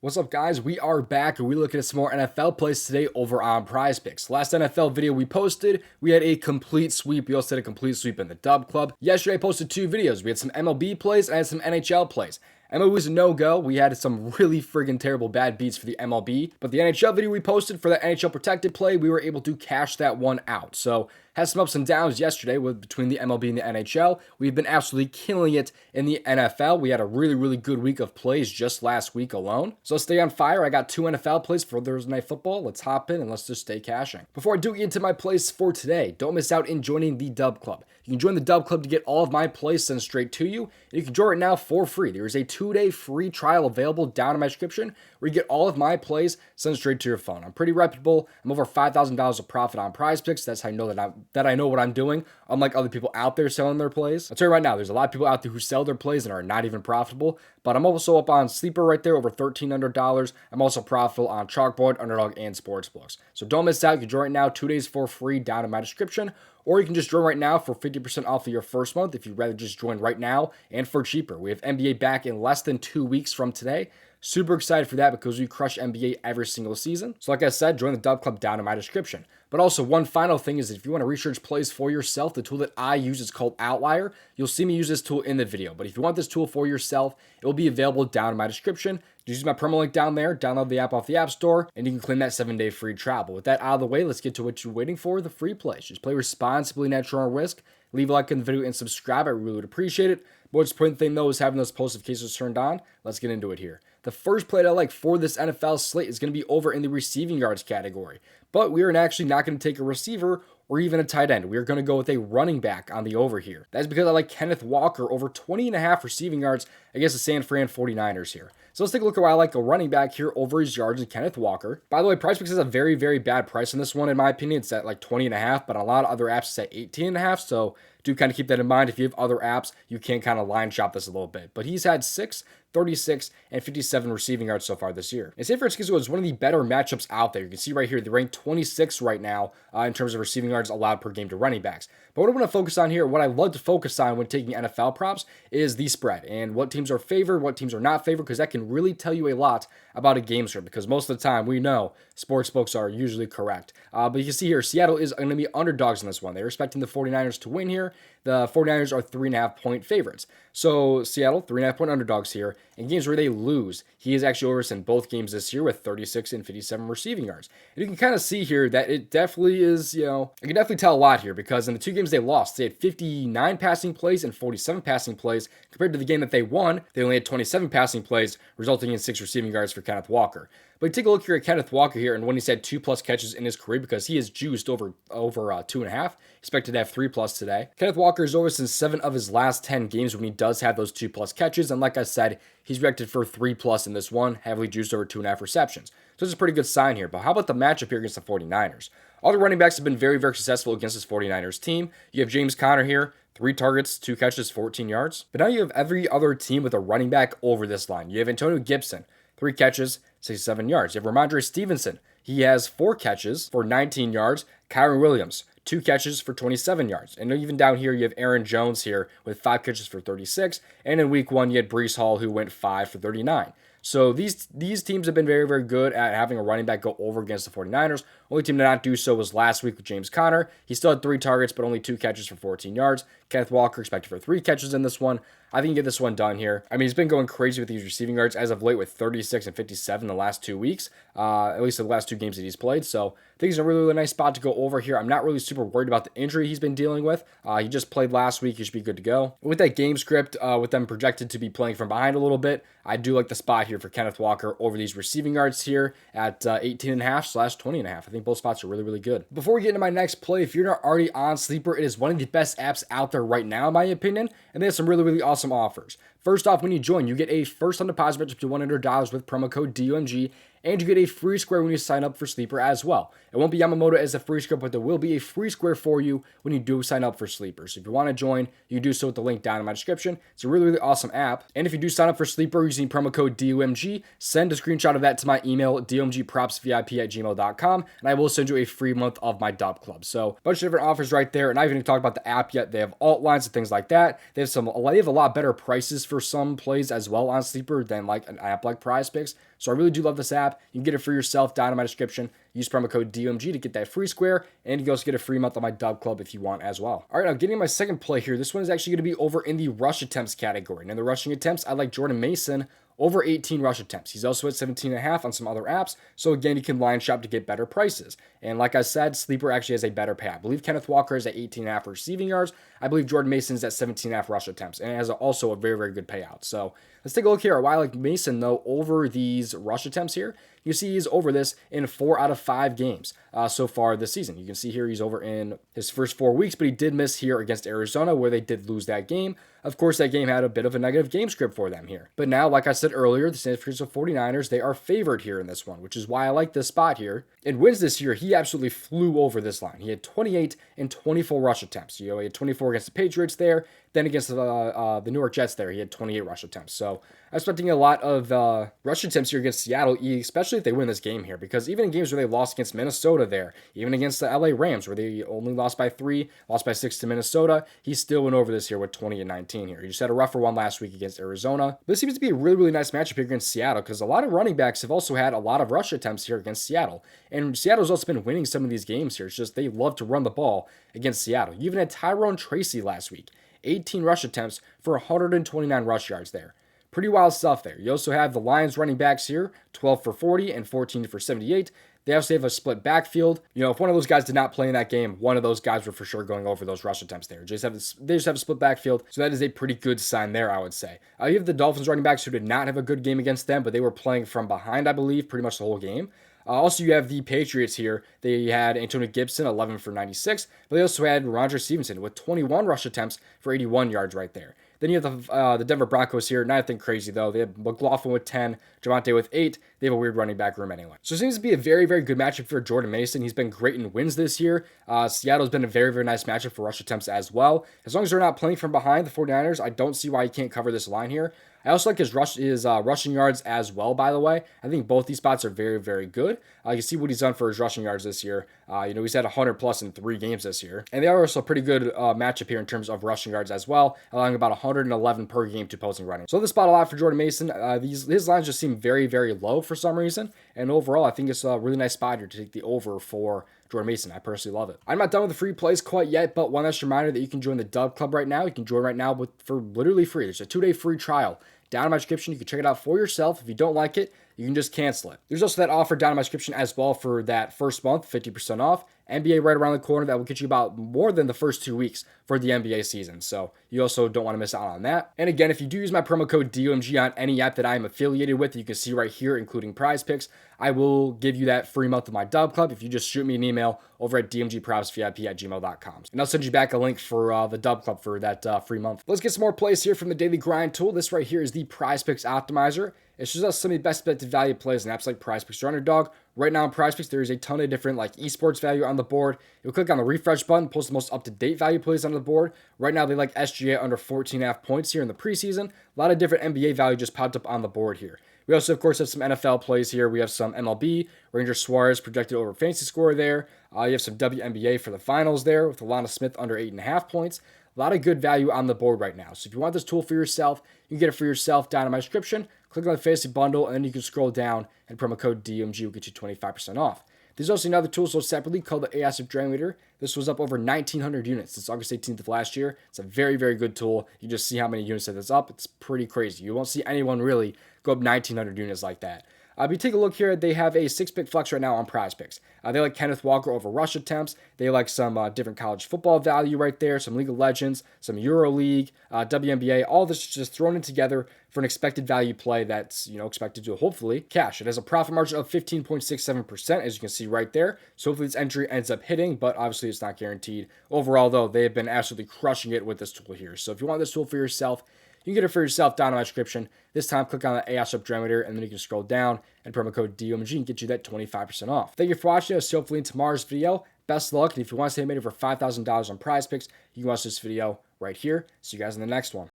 What's up, guys? We are back and we're looking at some more NFL plays today over on PrizePicks. Last NFL video we posted, we had a complete sweep. We also had a complete sweep in the DubClub. Yesterday I posted two videos. We had some MLB plays and I had some NHL plays. MLB was a no-go. We had some really friggin' terrible bad beats for the MLB, but the NHL video we posted for the NHL protected play, we were able to cash that one out. So, had some ups and downs yesterday between the MLB and the NHL. We've been absolutely killing it in the NFL. We had a really good week of plays just last week alone. So let's stay on fire. I got two NFL plays for Thursday Night Football. Let's hop in and let's just stay cashing. Before I do get into my plays for today, don't miss out in joining the DubClub. You can join the DubClub to get all of my plays sent straight to you. And you can join right now for free. There is a 2-day free trial available down in my description where you get all of my plays sent straight to your phone. I'm pretty reputable. I'm over $5,000 of profit on PrizePicks. That's how I know that I know what I'm doing, unlike other people out there selling their plays. I'll tell you right now, there's a lot of people out there who sell their plays and are not even profitable, but I'm also up on Sleeper right there, over $1,300. I'm also profitable on Chalkboard, Underdog, and Sportsbooks. So don't miss out. You can join right now, 2 days for free down in my description, or you can just join right now for 50% off of your first month if you'd rather just join right now and for cheaper. We have NBA back in less than 2 weeks from today. Super excited for that because we crush NBA every single season. So like I said, join the DubClub down in my description. But also, one final thing is if you want to research plays for yourself, the tool that I use is called Outlier. You'll see me use this tool in the video. But if you want this tool for yourself, it will be available down in my description. Just use my promo link down there, download the app off the App Store, and you can claim that 7-day free trial. But with that out of the way, let's get to what you're waiting for, the free plays. Just play responsibly, natural risk. Leave a like in the video and subscribe. I really would appreciate it. Most important thing, though, is having those post notifications turned on. Let's get into it here. The first play that I like for this NFL slate is going to be over in the receiving yards category. But we are actually not going to take a receiver or even a tight end. We are going to go with a running back on the over here. That's because I like Kenneth Walker over 20.5 receiving yards against the San Fran 49ers here. So let's take a look at why I like a running back here over his yards and Kenneth Walker. By the way, PrizePicks has a very bad price on this one, in my opinion. It's at like 20.5, but on a lot of other apps it's at 18.5. So do kind of keep that in mind. If you have other apps, you can kind of line shop this a little bit. But he's had 6, 36, and 57 receiving yards so far this year. And San Francisco is one of the better matchups out there. You can see right here, they rank 26 right now in terms of receiving yards allowed per game to running backs. But what I want to focus on here, what I love to focus on when taking NFL props is the spread and what teams are favored, what teams are not favored, because that can really tell you a lot about a game script, because most of the time we know sports books are usually correct. But you can see here, Seattle is going to be underdogs in this one. They're expecting the 49ers to win here. The 49ers are 3.5-point favorites. So Seattle, 3.5-point underdogs here. In games where they lose, he is actually over in both games this year with 36 and 57 receiving yards. And you can kind of see here that it definitely is, you can definitely tell a lot here, because in the 2 games they lost, they had 59 passing plays and 47 passing plays. Compared to the game that they won, they only had 27 passing plays, resulting in 6 receiving yards for Kenneth Walker. But take a look here at Kenneth Walker here, and when he's had 2+ catches in his career, because he is juiced over 2.5, expected to have 3+ today. Kenneth Walker is over since 7 of his last 10 games when he does have those 2+ catches, and like I said, he's projected for 3+ in this one, heavily juiced over 2.5 receptions. So it's a pretty good sign here. But how about the matchup here against the 49ers? All the running backs have been very successful against this 49ers team. You have James Conner here, 3 targets, 2 catches, 14 yards. But now you have every other team with a running back over this line. You have Antonio Gibson, 3 catches, 67 yards. You have Ramondre Stevenson. He has 4 catches for 19 yards. Kyron Williams, 2 catches for 27 yards. And even down here, you have Aaron Jones here with 5 catches for 36. And in week 1, you had Breece Hall, who went 5 for 39. So these teams have been very good at having a running back go over against the 49ers. Only team to not do so was last week with James Conner. He still had 3 targets, but only 2 catches for 14 yards. Kenneth Walker expected for 3 catches in this one. I think you get this one done here. I mean, he's been going crazy with these receiving yards as of late with 36 and 57 the last 2 weeks, at least the last 2 games that he's played. So I think he's in a really nice spot to go over here. I'm not really super worried about the injury he's been dealing with. He just played last week. He should be good to go. With that game script, with them projected to be playing from behind a little bit, I do like the spot here for Kenneth Walker over these receiving yards here at 18.5/20.5. I think both spots are really good. Before we get into my next play, if you're not already on Sleeper, it is one of the best apps out there right now, in my opinion, and they have some really awesome offers. First off, when you join, you get a first-time deposit match up to $100 with promo code DOMG, and you get a free square when you sign up for Sleeper as well. It won't be Yamamoto as a free square, but there will be a free square for you when you do sign up for Sleeper. So if you want to join, you can do so with the link down in my description. It's a really awesome app. And if you do sign up for Sleeper using promo code DOMG, send a screenshot of that to my email, domgpropsvip@gmail.com, and I will send you a free month of my DubClub. So a bunch of different offers right there, and I haven't even talked about the app yet. They have alt lines and things like that. They have a lot better prices for some plays as well on Sleeper than like an app like PrizePicks. So I really do love this app. You can get it for yourself down in my description. Use promo code DOMG to get that free square, and you can also get a free month on my DubClub if you want as well. All right, now getting my second play here. This one is actually going to be over in the rush attempts category. And in the rushing attempts, I like Jordan Mason over 18 rush attempts. He's also at 17.5 on some other apps. So again, you can line shop to get better prices. And like I said, Sleeper actually has a better payout. I believe Kenneth Walker is at 18.5 receiving yards. I believe Jordan Mason is at 17.5 rush attempts, and it has also a very, very good payout. So let's take a look here. Why I like Mason, though, over these rush attempts here. You see he's over this in 4 out of 5 games so far this season. You can see here he's over in his first 4 weeks, but he did miss here against Arizona where they did lose that game. Of course, that game had a bit of a negative game script for them here. But now, like I said earlier, the San Francisco 49ers, they are favored here in this one, which is why I like this spot here. In wins this year, he absolutely flew over this line. He had 28 and 24 rush attempps. He had 24 against the Patriots there. Then against the New York Jets there, he had 28 rush attempts. So I'm expecting a lot of rush attempts here against Seattle, especially if they win this game here. Because even in games where they lost against Minnesota there, even against the LA Rams where they only lost by 3, lost by 6 to Minnesota, he still went over this here with 20 and 19 here. He just had a rougher one last week against Arizona. This seems to be a really, really nice matchup here against Seattle because a lot of running backs have also had a lot of rush attempts here against Seattle. And Seattle's also been winning some of these games here. It's just they love to run the ball against Seattle. You even had Tyrone Tracy last week. 18 rush attempts for 129 rush yards there. Pretty wild stuff there. You also have the Lions running backs here, 12 for 40 and 14 for 78. They also have a split backfield. You know, if one of those guys did not play in that game, one of those guys were for sure going over those rush attempts there. They just have a split backfield, so that is a pretty good sign there, I would say. You have the Dolphins running backs who did not have a good game against them, but they were playing from behind, I believe, pretty much the whole game. Also, you have the Patriots here. They had Antonio Gibson, 11 for 96, but they also had Roger Stevenson with 21 rush attempts for 81 yards right there. Then you have the Denver Broncos here. Nothing crazy, though. They have McLaughlin with 10, Javonte with 8. They have a weird running back room anyway. So it seems to be a very, very good matchup for Jordan Mason. He's been great in wins this year. Seattle's been a very, very nice matchup for rush attempts as well. As long as they're not playing from behind the 49ers, I don't see why he can't cover this line here. I also like his rushing yards as well, by the way. I think both these spots are very, very good. You can see what he's done for his rushing yards this year. He's had 100 plus in 3 games this year. And they are also a pretty good matchup here in terms of rushing yards as well, allowing about 111 per game to opposing running. So this spot a lot for Jordan Mason. His lines just seem very, very low for some reason. And overall, I think it's a really nice spot here to take the over for Jordan Mason. I personally love it. I'm not done with the free plays quite yet, but one last reminder that you can join the DubClub right now. You can join right now for literally free. There's a 2-day free trial down in my description. You can check it out for yourself. If you don't like it, you can just cancel it. There's also that offer down in my description as well for that first month, 50% off. NBA right around the corner. That will get you about more than the first 2 weeks for the NBA season. So you also don't want to miss out on that. And again, if you do use my promo code DOMG on any app that I am affiliated with, you can see right here, including PrizePicks, I will give you that free month of my DubClub if you just shoot me an email over at domgpropsvip@gmail.com. And I'll send you back a link for the DubClub for that free month. Let's get some more plays here from the Daily Grind tool. This right here is the PrizePicks Optimizer. It shows us some of the best expected value plays in apps like PrizePicks or Underdog. Right now in PrizePicks, there is a ton of different like esports value on the board. You'll click on the refresh button, post the most up-to-date value plays on the board. Right now, they like SGA under 14.5 points here in the preseason. A lot of different NBA value just popped up on the board here. We also, of course, have some NFL plays here. We have some MLB, Ranger Suarez projected over fantasy score there. You have some WNBA for the finals there with Alana Smith under 8.5 points. A lot of good value on the board right now. So if you want this tool for yourself, you can get it for yourself down in my description. Click on the fantasy bundle, and then you can scroll down, and promo code DOMG will get you 25% off. There's also another tool sold separately called the ASIP Drain Meter. This was up over 1,900 units since August 18th of last year. It's a very, very good tool. You just see how many units that it's up. It's pretty crazy. You won't see anyone really go up 1,900 units like that. If you take a look here, they have a 6-pick flex right now on PrizePicks. They like Kenneth Walker over rush attempts. They like some different college football value right there, some League of Legends, some EuroLeague, WNBA, all this just thrown in together for an expected value play that's, expected to hopefully cash. It has a profit margin of 15.67%, as you can see right there. So hopefully this entry ends up hitting, but obviously it's not guaranteed. Overall, though, they have been absolutely crushing it with this tool here. So if you want this tool for yourself, you can get it for yourself down in my description. This time, click on the ASIP Drain Meter, and then you can scroll down and promo code DOMG and get you that 25% off. Thank you for watching. I'll see you hopefully in tomorrow's video. Best of luck, and if you want to say I made over $5,000 on PrizePicks, you can watch this video right here. See you guys in the next one.